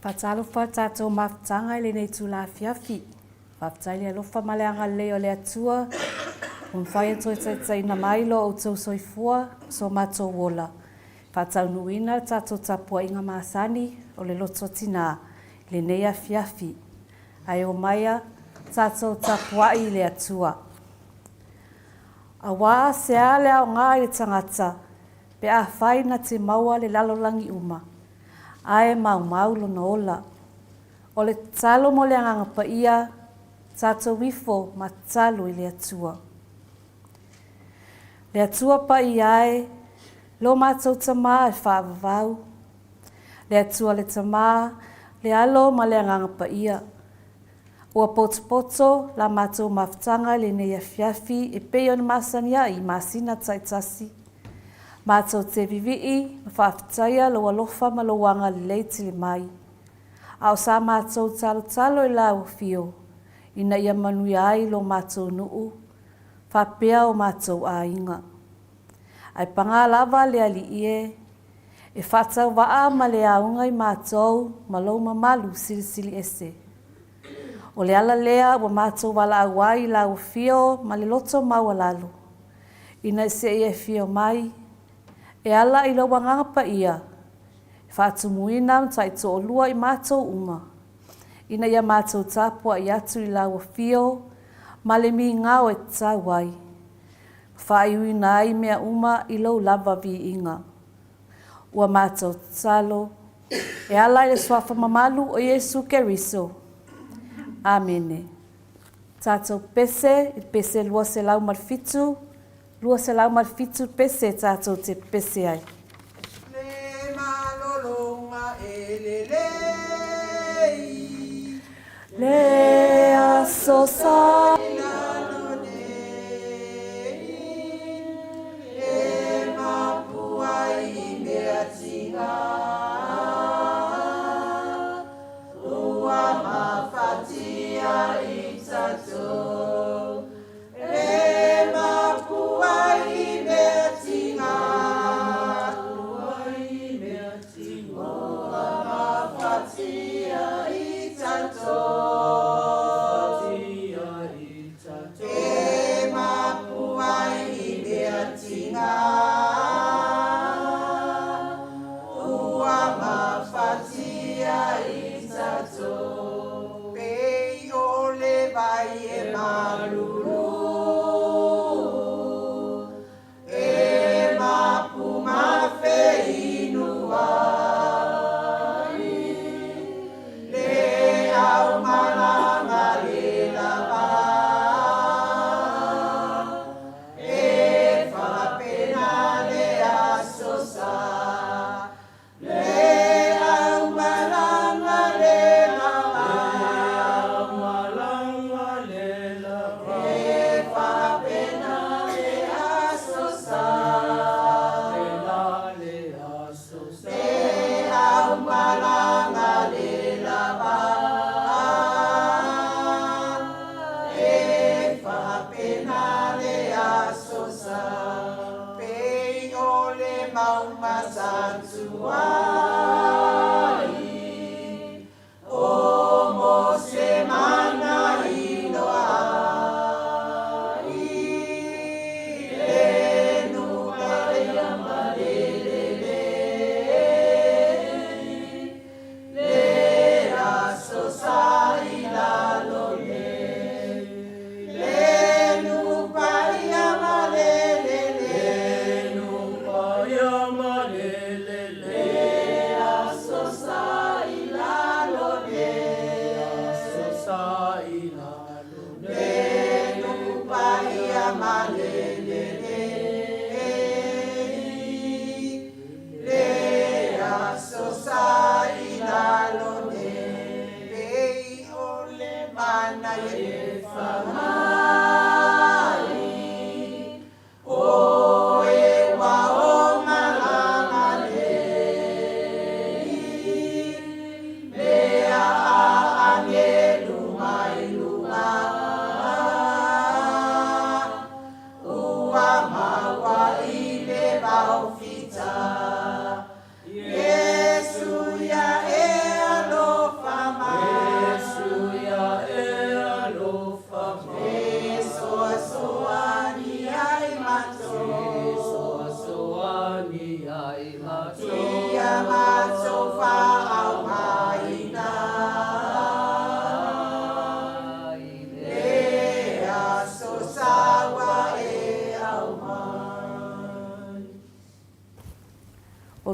Patalo fa tato mafutanga ile nei tula fiafi. Fafutai alofa maleanga leo le atua. Umfaya tsai na mailo o tau soifua so mato wola. Patau nuina tato tapua inga masani o le loto Tinā le nei a fiafi. Ai o maya tato tapua i le atua. Awa se ale au ngā i tangata. Pe a whai na te maua le lalolangi uma. Ae mau lona ola. O le talo mo le anganga pa ia, tato wifo ma talo i le atua. Le atua pa iae, lo mātou tamā e whaavavau. Le atua le tamā, le alo ma le anganga pa ia. Ua poto la mātou mafutanga le nei fiafi e peo na masania i masina taitasi. Mātou te vivii, mawhaafutaia lo alofa ma lo wanga le leiti le mai. Au sa mātou talo i lau fio, ina ia manui ai lo mātou nuu, whapea o mātou a inga. Ai panga lava le ali ie, e whatau waa ma le aunga i mātou ma lo mamalu sili ese. O le ala lea wa mātou wala awai lau fio ma le loto maua lalo. Ina se e fio mai, e ala i lo wanganga pa ia, whātu muina mtai to o lua i mātou uma. Ina ia mātou tāpua i atu i lau fio, ma le mi ngao e tāwai. Whaiui nai mea uma i lo lava vi inga. Ua mātou talo, e ala i le swafa mamalu o Yesu Keriso. Amene. Tātou pese lua se lau marfitu, lua se lau marfitu pese tātou te pese ai. Le malolonga e le lei. Le asosa. E mapua i mea tinga. Ua mafatia i tatou. Yesu ya e alo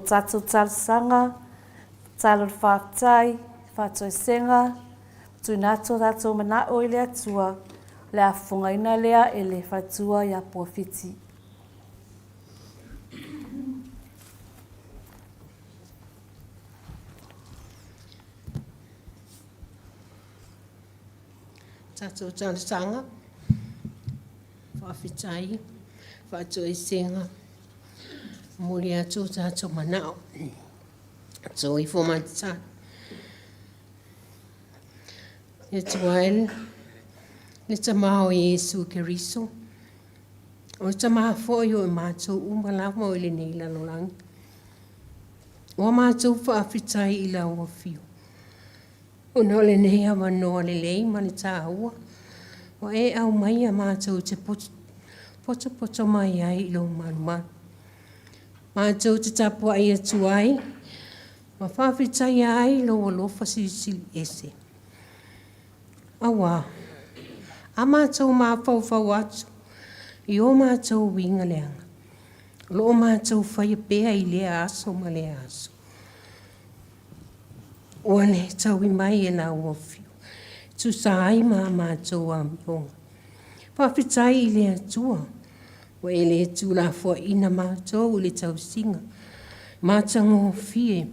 tātou talasanga, tālo whaatai, whātoi senga, tui nātua tātou mana o i lea tua, lea whungaina lea e le whatua ia puawhiti. Tātou talasanga, whawhitai, whātoi senga, mori atu tātou manao. So i whomata. E tuael, le tamao Iesu Keriso. O tamaa fōi o mātou umalama o le nei lalolang. O mātou whawhitai i la ua whio. O no le nei awa noa le lei mani tā ua. O e au mai a mātou te poto mai ai i lo manu. Mātou te tapua i atu ai. Ma whawhitai ai lo alofa sirisiri ese. Awa, a mātou mā whau atu. I o mātou winga leanga. Lo mātou whai pēa i lea aso ma lea aso. O ane tau i mai e la uofio. Tu sa ai mā mātou a mionga. Whawhitai i lea tua. O e le tu la fua ina mātou le tau singa. Mātango fie.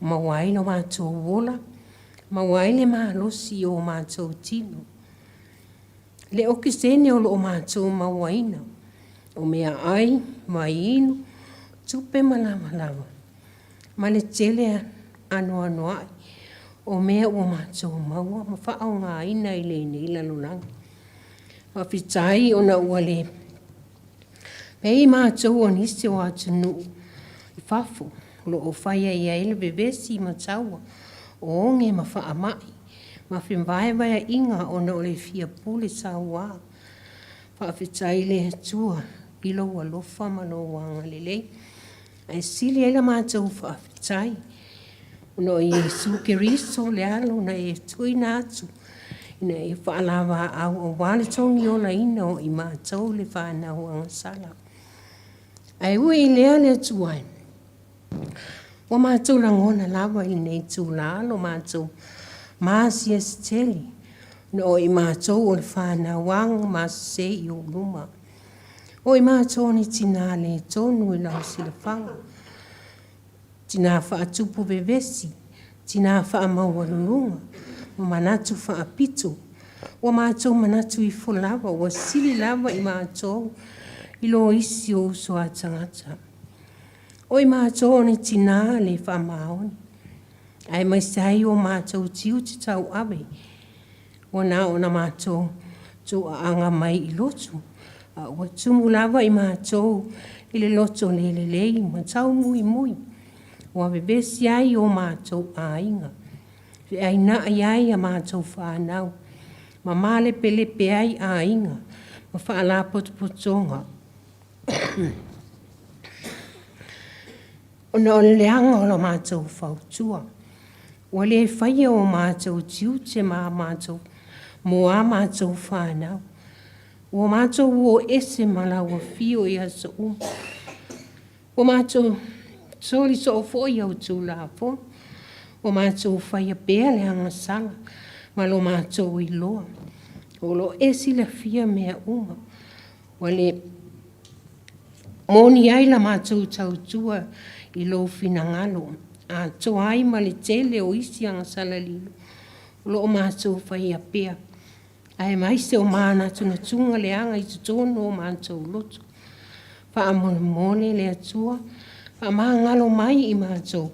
Mawai no mātou wola. Mawai le mālosi o mātou tino. Le oki sene o lo mātou mawaina. O mea ai, mai inu, tupe malama. Ma le tele ano ai. O mea o mātou maua, ma whaau ngā ina i le ila lunanga. Whawhitai o na ua le. Pei mātou o nisi o atunu i whafo. Lo o whaia i aile bebesi ma taua. O onge ma wha amai. Ma whimwaewaya inga o na o le fia pule sa wā. Whawhitai le tua. Ilo ua lofa ma no wanga lelei. Ai sili eila mātou whawhitai. No Iesu Keriso le alo na e tui nātu. Ina e whaalawa au o wale tongi o la ina o i mātou le whanau angasala. Ai ui lea le tuai. Wa mātou langona lawa i nei tū lalo mātou māsia steli. No i mātou o le whanau ang māse i o luma. O i mātou ni Tinā le tonu i lau sila whanga. Tinā whaatupu bevesi, tinā whaamaualulunga, o manatu whaapito, o mātou manatu i wholawa, o sili lawa i mātou, i lo isi o soa tangata. O i mātou ni tinā le whaamaoni, ai mai sai o mātou tiu te tau awe, o nā o na mātou tō anga mai i lotu, o tumu lawa i mātou, i le loto lelelei, ma tau mui. Wa bebesi ai o mātou a inga. Fe ai na ai a mātou whanau. Ma male pelepe ai a inga. Ma whaala potopotonga. O na o leanga o la mātou whautua. Wa le whaia o mātou tiu te mā mātou. Mo a mātou whanau. O mātou o ese malawa fio i asa O mātou soli so fo ia tu la fo. O mātou whaia pēa le angasala. Ma lo mātou i loa. O lo esi la fia mea uma. O le moni ai la mātou tautua i lo finangalo. A to ai ma le tele o isi angasala lilo. O lo mātou whaia pēa. Ai mai se o mana tuna tunga le anga i tutono o mātou lotu. Pa amone le atua. Pa ngalo mai i mātou.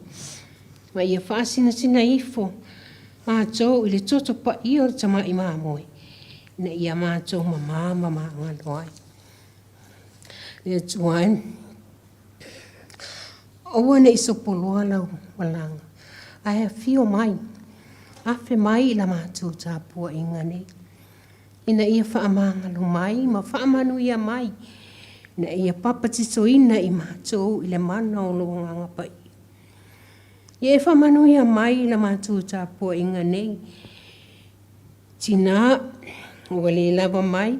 Ma ia whaasina sina ifo. Mātou i le toto pa i o tama i māmoe. Na ia mātou ma ngalo ai. Le tuaen. Oua ne iso poloa lau walanga. Ai a fio mai. Afe mai i la mātou tāpua inga nei. Ina ia whaamangalo mai, ma whaamanu ia mai. Na ia papatisoina i mātou i le mana o loa nganga pai. Ia e whamanu ia mai i la mātou tāpua inga nei. Tinā, o le lava mai,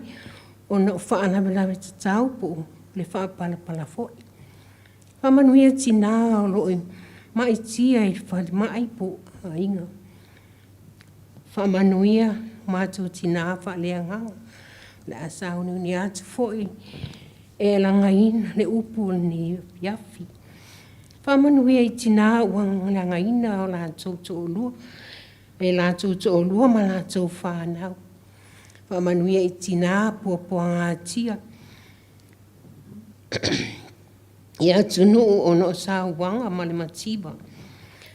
o na whaalawe te tau po le whaapalapala foi. Whamanuia Tinā o loi mai tia e whale mai po a inga. Whamanuia mātou Tinā whalea nganga. Le a saunu ni atu foi e langa ina le upu ni piafi. Whamanuia i Tinā wang langa ina o la tō lua. E la tō lua ma la tō whanau. Whamanuia i Tinā pua ngā tia. Ia tunu o no sa wanga ma le matiba.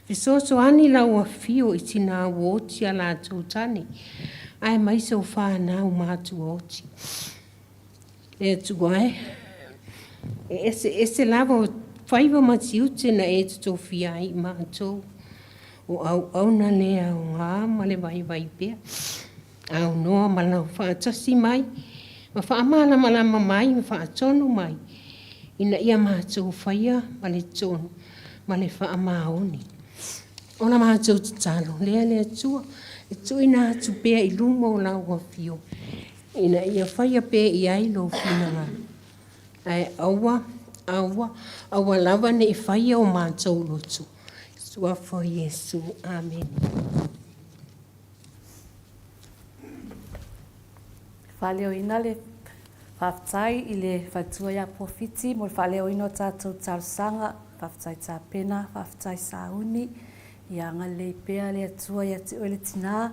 Fisoso ani la ua fio i Tinā woti a la tōtani. Ai mai se o whanau mātu oti. E tuai. Ese lava o whaiva mati ute na e tuto fia i mātou. O au na lea o ngā ma le vai pia. Au noa ma la whaatasi mai. Ma whaamala ma la mai, ma whaatonu mai. Ina ia mātou whaia ma le tonu, ma le whaamaoni. Ona mātou te talo, lea tua. E tui nā atu pēa I lunga o la ua fio. Ina ia whaia pēa I ai lo whinanga. Ai awa lava ne I whaia o mātou lotu. Sua fo Yesu. Amen. Whaleo ina le whaftai I le whatua ia profiti mo le whaleo ino tātou tārsanga, whaftai tā pena, whaftai sauni, ia ngā le pēa le atua ia te oele Tinā,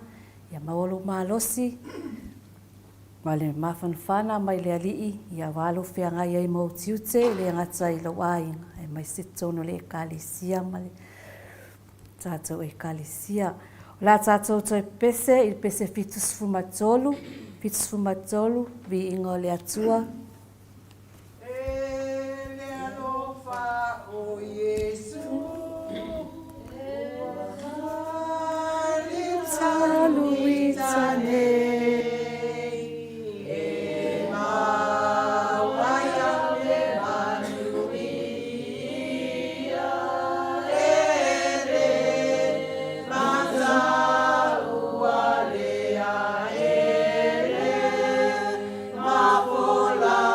ia maolo malosi, ma le mawhanwhana mai le alii, ia walo whea ngai ai mautiute, le ngata I lo wainga, e mai se tono le ekalisia, ma le tātou ekalisia. O la tātou toi pese, I pese fitus fumatolu, vi ingo le atua. Le alofa o Yesu. Talu itane. Hola.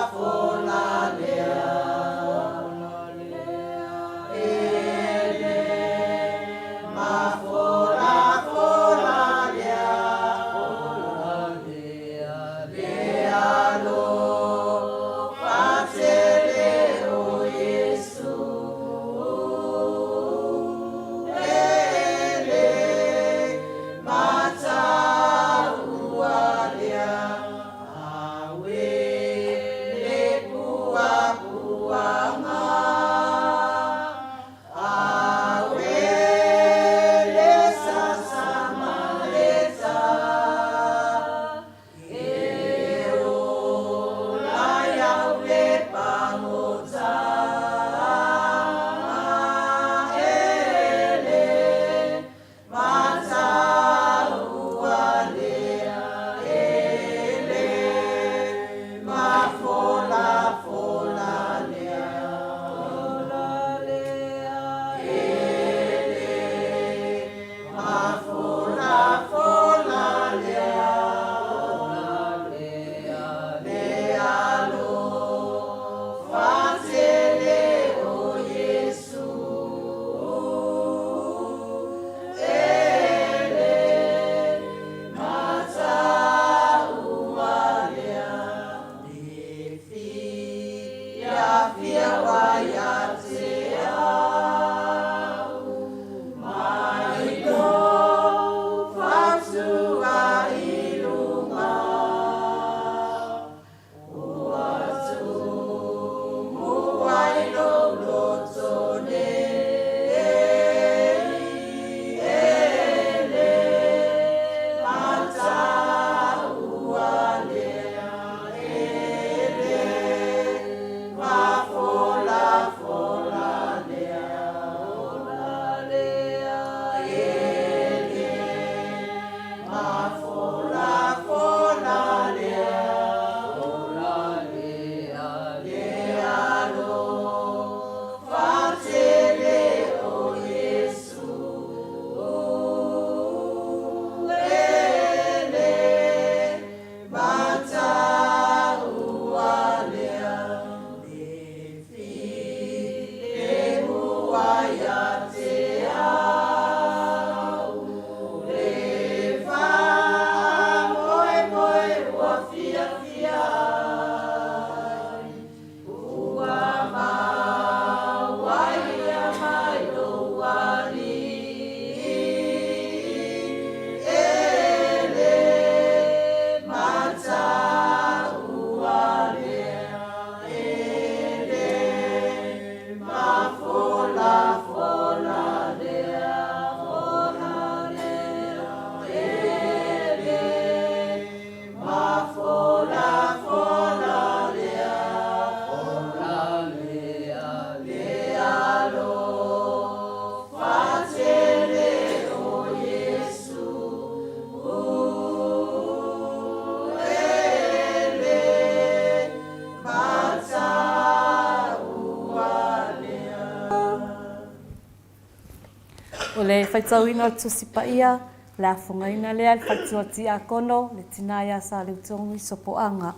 O le whaitauina o tusi paia, le afongaina lea le whaituati a kono, le Tinā ia sa le utongi sopoanga.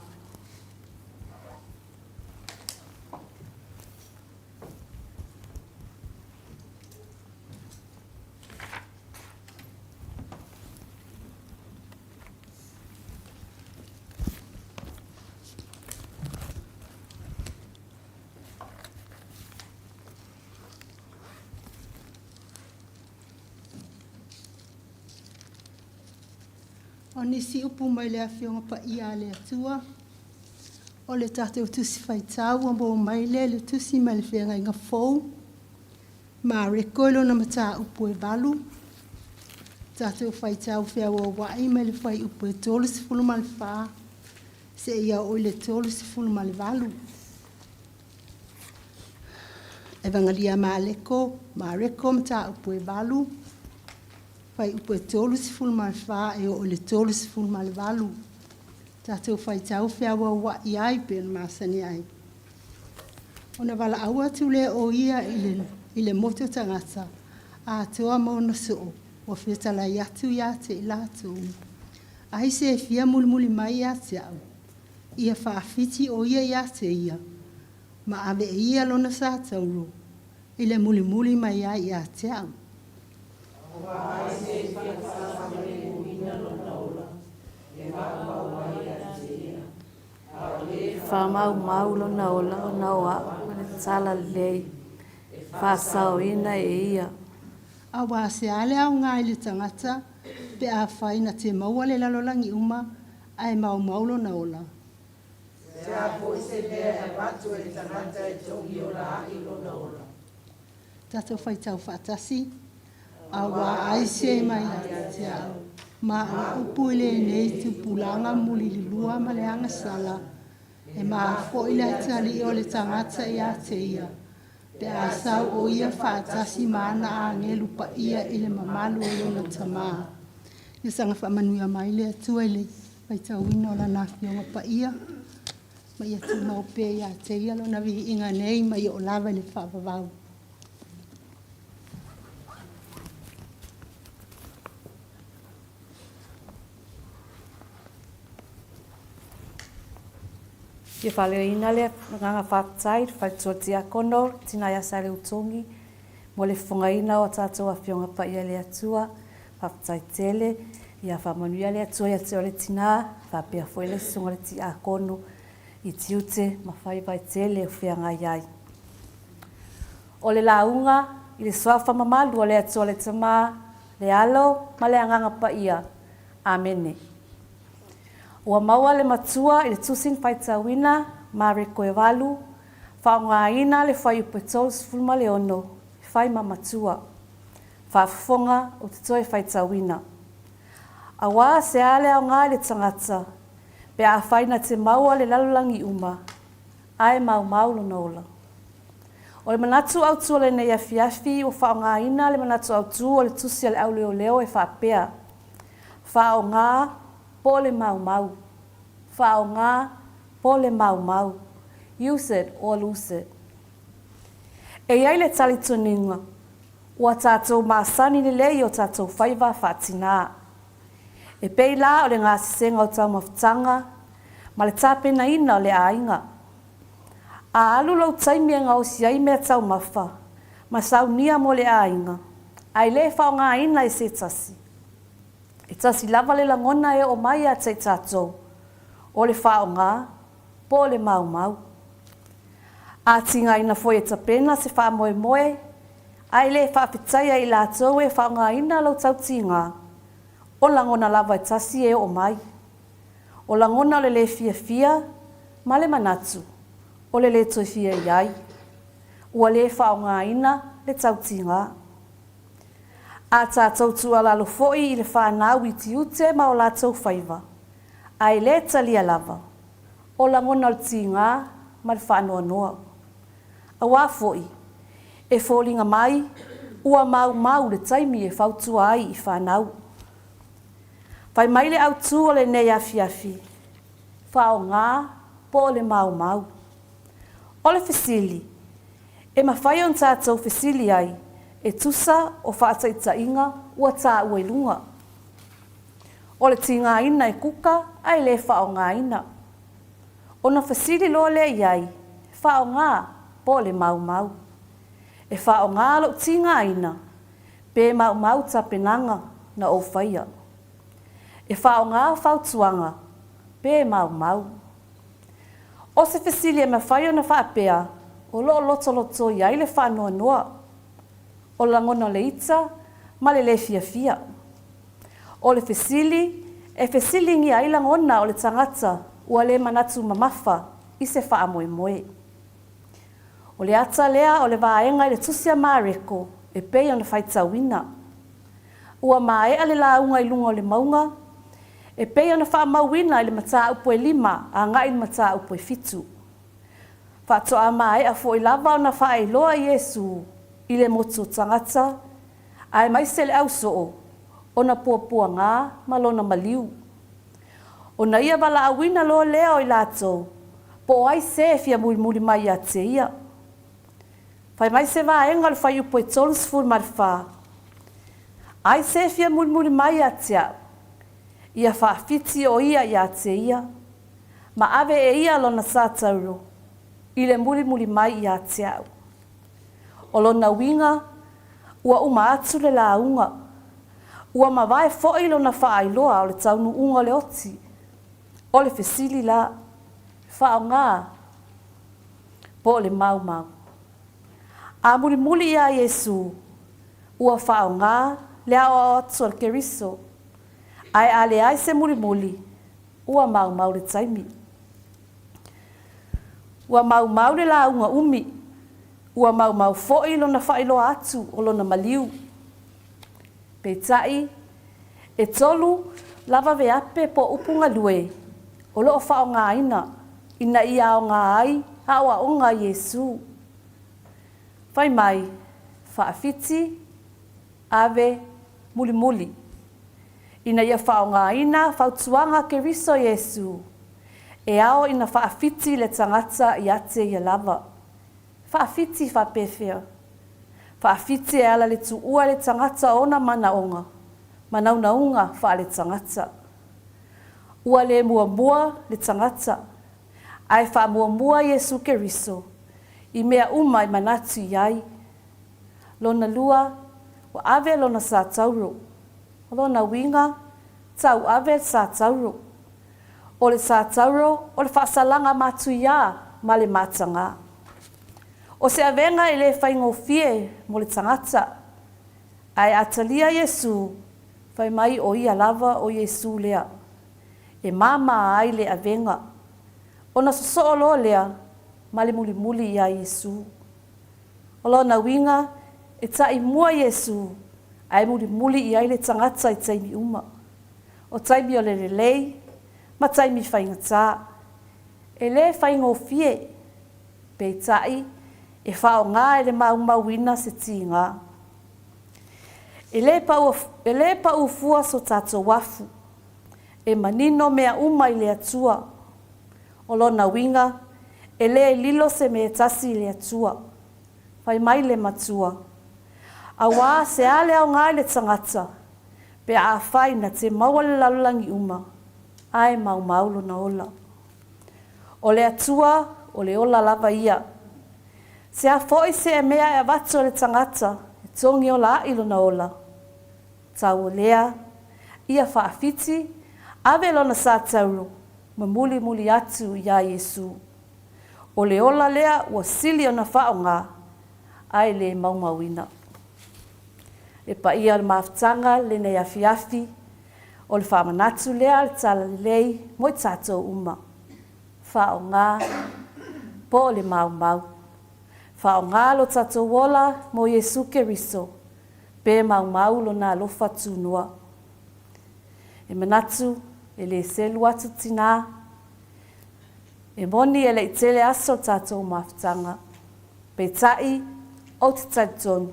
O nisi upu mai le awhionga pa ia le atua. O le tātou tusi whaitau, ambo mai le tusi mai le whenga inga fōu. Ma rekoilo na mata upu e balu. Tātou whaitau whea o wai mai le whai upu e tolu si fulu ma le wha. Se ia o le tolu si fulu ma le valu. E vangalia ma leko, ma reko mata upu e balu. Fai upu e tolu si fulu ma le wha e o le tolu si fulu ma le valu. Tātou whaitau whea wa i ai pēn māsani ai. Ona wala aua tu le o ia i le moto tangata. A toa mauna soo, wa whetala i atu i ate i lātou. Ai se e fia mulimuli mai i ate au. Ia whaafiti o ia i ate ia. Ma ave e ia lona sa tauro. I le mulimuli mai ai i ate au. Whamau maulo na ola o na oa, mane tala lei. Whasau ina e ia. A wā se ale au ngā ili tangata, pe a whaina te maua le lalolangi uma, ai mau maulo na ola. Se a po se mea e watu e tangata e tongi o la ilo na ola. Tātou whaitau whaatasi, a wā aise mai a te au. Ma a upu ile nei tu pulanga muli li lua ma le anga sala. E ma fo ile atali o le tangata i a te ia. Pe a sau o ia whaatasi maana a ngelu pa ia ile mamalu o lona tamaa. Ia sanga whamanuia mai le atua ile whaitau ina o la nafionga pa ia. Ma ia tu mau pe ia te ia lona vi inga nei ma ia o lava le whaavavau. Ia whale ina lea, nganga whaktai, whaituati a kono, Tinā ia sa le utongi, mo le whungaina o tātou a whionga pa ia le atua, whaktai tele, ia whamanuia le atua ia te o le Tinā, whapea fo ele sunga le ti a kono, i tiute, ma whai vai tele o whianga iai. O le launga, i le swafa mamalu o le atua le tamā, le alo, ma le anganga pa ia. Amene. Ua maua le matua i le tusin whaitauina, ma reko e walu, whaongaina le whai upe tolu sifulma le ono, whai ma matua, whaafonga o te toi whaitauina. A wā se ale au ngā le tangata, pe a whaina te maua le lalulangi uma, ai mau maulo nola. O le manatu au tua le nei afiafi, o whaongaina le manatu au tua o le tusi ale au leo leo e whaapea. Whaonga, po le mau mau. Whaonga, po le mau mau. Use it or lose it. E iai le tali tuninga. Ua tātou maasani le lei o tātou whaiva whaatinā. E pei la o le ngā sisenga o tau mawhitanga, ma le tāpena ina o le ainga. A alu lau taimia ngā o siai mea tau mawha, ma saunia mo le ainga. Ai le whaonga ina e se tasi. E tasi lava le langona e o mai a te tātou. o le whaonga, po le mau mau. A tinga ina foi e tapena se wha moe moe, ai le whawhitaia i la tau e whaonga ina lau tau tinga, o langona lava e tasi e o mai. O langona le fia fia, ma le manatu, o le toi fia iai. Ua le whaonga ina le tau tinga. A tātou tua lalo foi i le whanau i tiute ma o la tau whaiva. Ai le talia lava, o langona le tinga ma le whanua noa. A wā foi, e fōlinga mai, ua mau le taimi e whautua ai i whanau. Whai mai le au tū o le nei afi. Whao ngā po le mau. O le fesili, e mawhai on tātou fesili ai, e tusa o whaataitainga ua tā ua ilunga. O le tinga ina e kuka, ai le whao ngā ina. O na fesili lo le iai, whao ngā po le mau. E whao ngā lo tinga ina, pe mau ta penanga na o whaia. E whao ngā whautuanga, pe mau. O se fesili e mawhai o na whaapea, o lo loto iai le whanua noa. O langona le ita, ma le fia. O le fesili, e fesili ngi ai langona o le tangata, ua le manatu mamafa, i se wha moe. O le ata lea o le vaenga i le tusia mareko, e pei ona whaitawina. Ua mae ale la unga i lunga o le maunga, e pei ona wha mauina i le mataa upo e 5, a ngai le mataa upo e 7. Whatoa mae a fo i lava o na wha e loa Iesu, i le motu tangata, ai mai se le au soo, o na puapua ngā malona maliu. O na ia wala awina loa leo i lato, po ai se fia muli mai a te ia. Whai mai se vaenga le whai upo e tolus ful marwha. Ai se fia muli mai a tea, ia whaafiti o ia i a te ia, ma ave e ia lona sātauro, i le muli mai i a tea. O lona winga, ua uma atu le launga. Ua mawai fo'i lona whaailoa o le taunu unga le oti. O le fesili la, whao ngā, po le mau. A muli ia Iesu, ua whao ngā, le ao atu al keriso. Ai ale ai se muli, ua mau le taimi. Ua mau le launga umi, ua mau fo'i lona whailoa atu o lona maliu. Peitai, e tolu lava veape po upunga lue, o loo whao ngā ina ia o ngā ai, hawa o ngā Iesu. Whai mai, whaafiti, ave, muli. Ina ia whao ngā ina, whautuanga ke riso Iesu. E ao ina whaafiti le tangata i ate ia lava. Whaafiti whapewhea. Whaafiti e ala le tuua le tangata ona manaonga. Manaunaunga wha le tangata. Ua le mua le tangata. Ai wha mua Iesu ke riso. I mea i manatu iai. Lona lua, wa ave lona sa tauro. Lona winga, tau ave sa tauro. O le sa tauro, o le whaasalanga matu ia, ma le matanga. O se avenga i le whaingofie mo le tangata. Ai atalia Iesu, whai mai o ia lava o Iesu lea. E mama ai le avenga. O na soso lo lea, ma le muli ia Iesu. O lona winga, e tai mua Iesu, ai muli ia le tangata i taimi uma. O taimi o le lei, ma taimi whaingata. E le whaingofie, pe tai, e whao ngā e le mauina se tinga. E le pa ufua so tato wafu, e manino mea uma i le atua. O lona winga, e le lilo se me tasi le atua. Whai mai le matua. A wā se ale au ngā le tangata, pe a whai na te maua le lalulangi uma, ai mau na ola. O le atua, o le ola lava ia. Se a foi se e mea e avato le tangata, e tongi o la ilo na ola. Tau o lea, ia whaafiti, ave lona sa tauro, ma muli atu ia Iesu. O le ola lea ua sili ona whaonga ai le maumauina. E pa ia le mafutanga le nei afi o le whamanatu lea le tala lei mo i tātou uma. Whaonga po le mau. Whaonga lo tātou wola mo Iesu Keriso pe mau lo na lofa tunua. E manatu e le selu atu Tinā. E moni e le itele aso tātou mafutanga. Pe tai o te taitonu.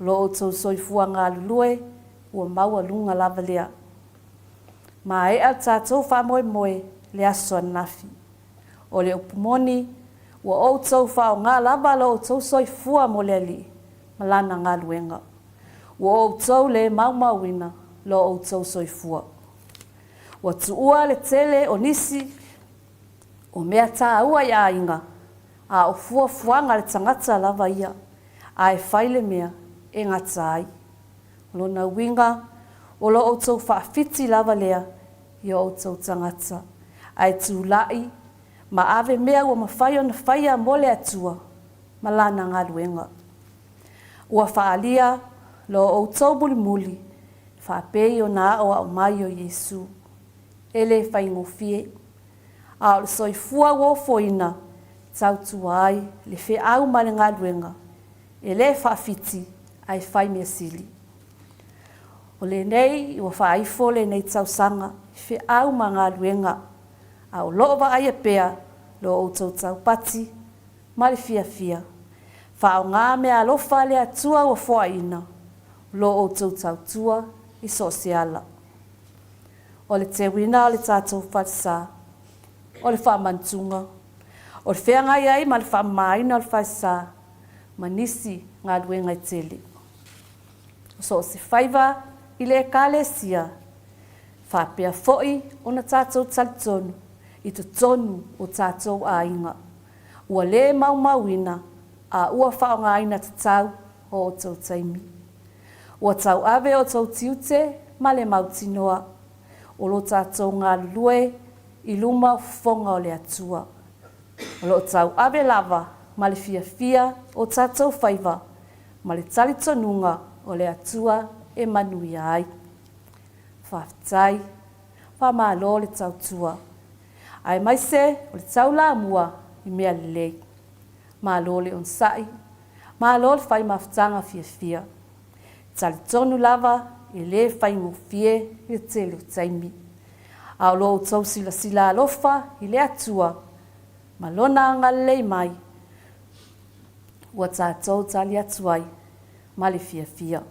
Lo o tau soifua ngā lulue ua maua lunga lava lea. Ma e al tātou whamoe le aso anafi. O le upumoni ua o tau whao ngā lava lo o tau soifua mo le li. Malana ngā luenga. Ua o tau le maumauina lo o tau soifua. Ua tuua le tele o nisi o mea tā ua ia inga. A o fuanga le tangata lava ia. A e whaile mea e ngata ai. Lona winga o lo o tau whaafiti lava lea i o tau tangata. Ai tūlai ma ave mea ua mawhai ona whaia mole atua ma lana ngā luenga. Ua whaalia lo o tau muli whaapei o nā o mai o Iesu. Ele whaingofie. A o le soifua wofoina tau tua ai le whi au ma le ngā luenga. Ele whaafiti ai whai mea sili. O le nei i wa whaifo le nei tau sanga whi au ma ngā luenga. A o loo wa aia pea lo o tau pati ma le fia. Wha o ngā mea alofa le atua o whaina lo o tau tua i sosiala. O le te wina o le tātou whatsa. O le whamantunga. O le whenga iai ma le whamaina o le whatsa. Manisi ngā luenga i tele. So se whaiva i le kālesia. Whapea foi o na tātou talitonu. I te tonu o tātou a inga. Ua le maumauina a ua whaonga ina te tau o tau taimi. Ua tau ave o tau tiute ma le mautinoa. O lo tātou ngā lulue i luma fonga o le atua. O lo tau ave lava ma le fia o tātou whaiva ma le talitonunga o le atua e manui ai. Whaftai, whamalo le tau tua. Ai mai se o le tau la mua i mea lelei. Malo le onsai, malo le whai mawhtanga fia. Talitonu lava i le whai ngofie i le tele o taimi. A o lo tau sila alofa i le atua. Malona ngalei mai. Ua tātou tali atuai ma le fia.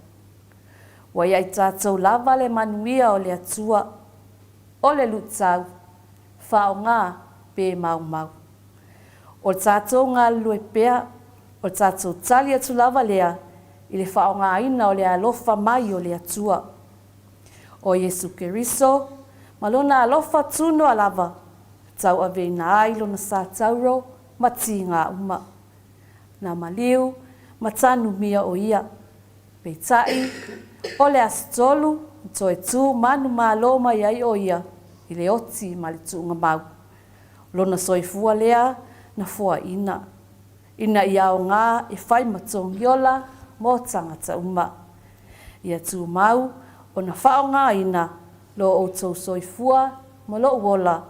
Ua iai tātou lava le manuia o le atua. O le lutau. Whao ngā pe mau. O le tātou ngā lue pea. O le tātou tali atu lava lea. I le whao ngā ina o le alofa mai o le atua. O Iesu Keriso. Malona alofa tuno alava. Tau aveina ai lona sa tauro. Mati ngā uma. Na maliu, matanu mia o ia. Peitai, o le asitolu, to e tu manu maloma iai o ia, i le oti ma le tuunga mau. Lona soifua lea, na fua ina. Ina ia o ngā e whai matong yola, mo tangata uma. Ia tu mau, o na whao ngā ina, lo o tau soifua, mo lo uola,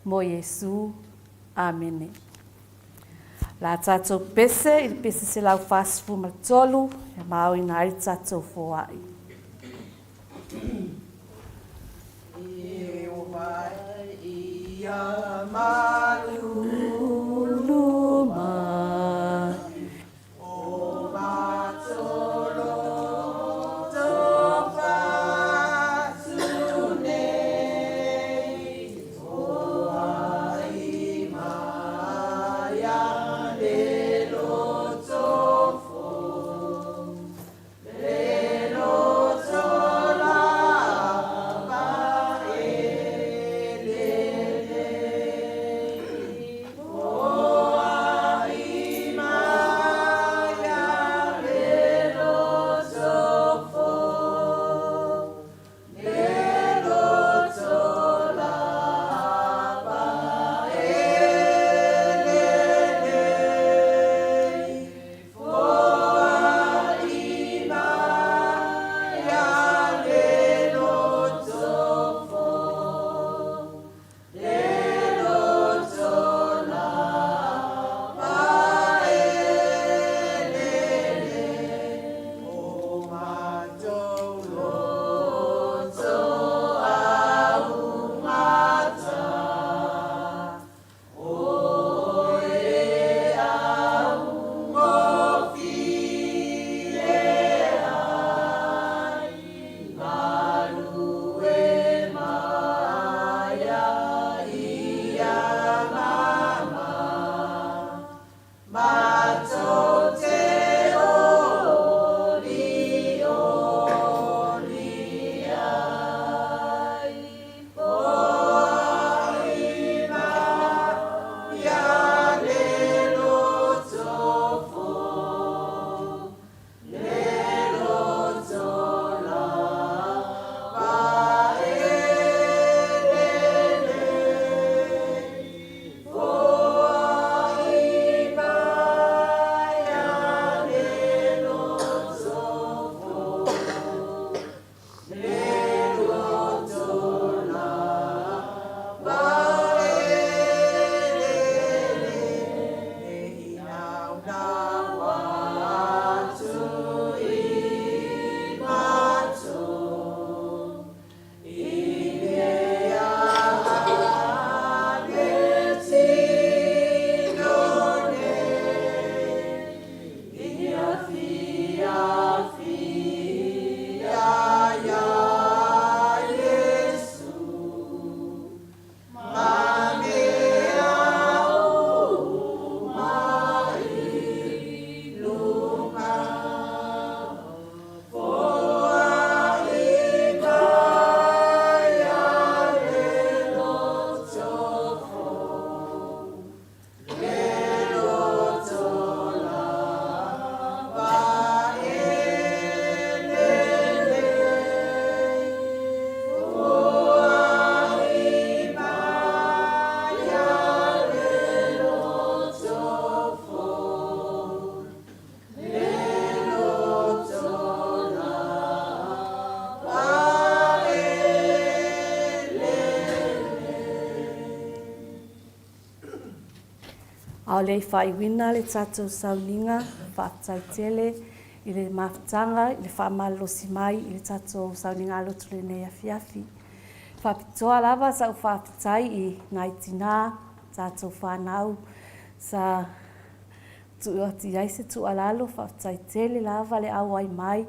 mo Iesu. Amene. La tātou pese, i pese se lau whāsifu matolu, e mau i nāri tātou fōai. I o vai i a maluluma, o matolo tō whātu nei, o ai mai a Ao lei whaiwina le tātou Sauniga, whaatai tele, i le mawhtanga, i le whaamalosi mai, i le tātou Sauniga Lotu le nei afiafi. Whapitoa lava sa whaatai i ngai Tinā, tātou whanau, sa tuati aise tu alalo, whaatai tele lava le awai mai,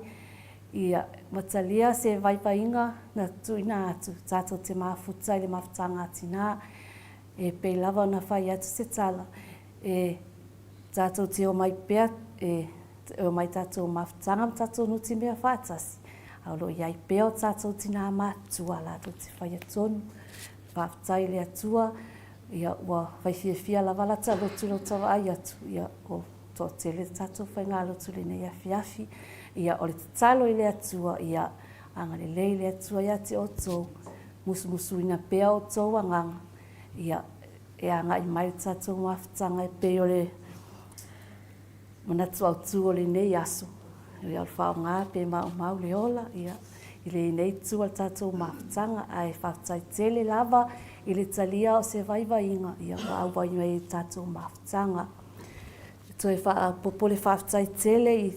i matalia se vaipainga na tuina atu, tātou te mafutai le mawhtanga Tinā, e pei lava na whai atu se tala. Tātou te o mai pēr, o mai tātou mawhtanga, tātou nuti mea whātasi. Aulo iai pēo tātou Tinā mātua la tu te whai atonu, whaatai le atua, ia ua whaihiawhia la walata lotu lo tawa ai atu, ia o tō tele tātou whai ngā lotu le nei awhiawhi, ia o le talo i le atua, ia anga le lei le atua ia te o tō, musu ina pēo o tō anganga, ia e anga i mai tātou mawhtanga e peo le manatu au tūo le nei aso. I au whao ngā pe mau le ola, i le nei tūa tātou mawhtanga ai whaatai tele lava i le talia o se vaivainga, i au au mai tātou mawhtanga. Toi popole whaatai tele i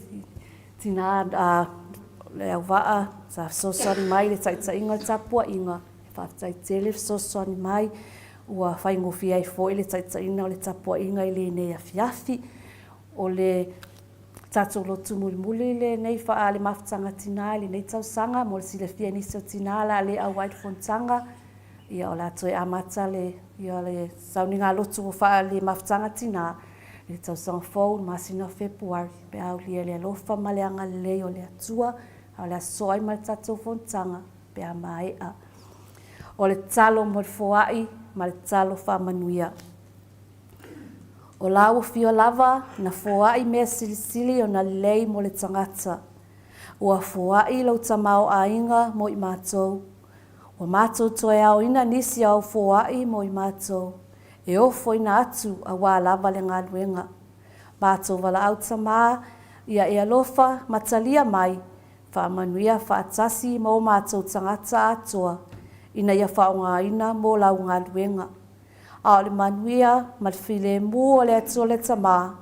Tinā le au waa, sa sosoni mai le taitainga tapua inga, whaatai tele sosoni mai, ua whai ngofi ai fo i le taitaina o le tapua inga i le nei afiafi, o le tātou lotu muli le nei wha le mawhtanga Tinā, le nei tausanga, mo le sile fia nisi o Tinā la le au wide fontanga, ia o la toi amata le, ia le Sauniga Lotu o wha le mawhtanga Tinā, le tausanga fau, masina Februari, pe au lia le alofa ma le anga le o le atua, au le asoai ma le tātou fontanga, pe a maea. O le talo mo le foai, ma le talo whamanuia. O lau fio lava, na foai mea silisili o na lei mo le tangata. Ua foai lau tamao a inga mo i mātou. Ua mātou toe au ina nisi au foai mo i mātou. E ofo ina atu a wā lava le ngā luenga. Mātou wala au tamaa, ia e alofa matalia mai, whamanuia whaatasi mo mātou tangata atoa. Ina ia whaonga ina mō lau ngā luenga. A le manuia, ma le while mū o le atua le tamā.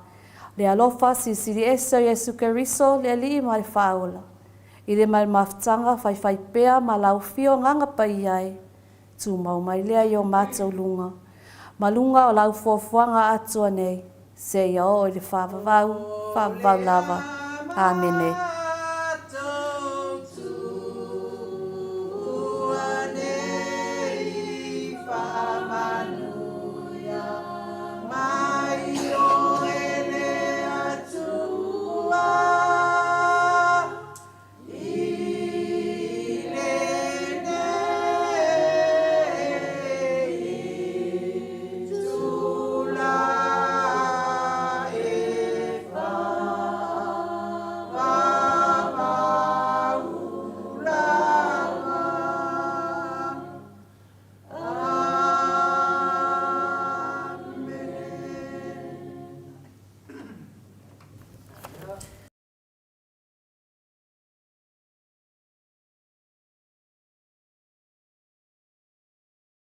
Le alofa si siri esa Jesu Keriso le li ma le whaola. I le mai mawhtanga whai pēa ma lau whio nganga pai ai. Tu mau mai lea i o mātou lunga. Malunga o lau fuafuanga atua nei. Se ia o i le whawavau lava. Āmene.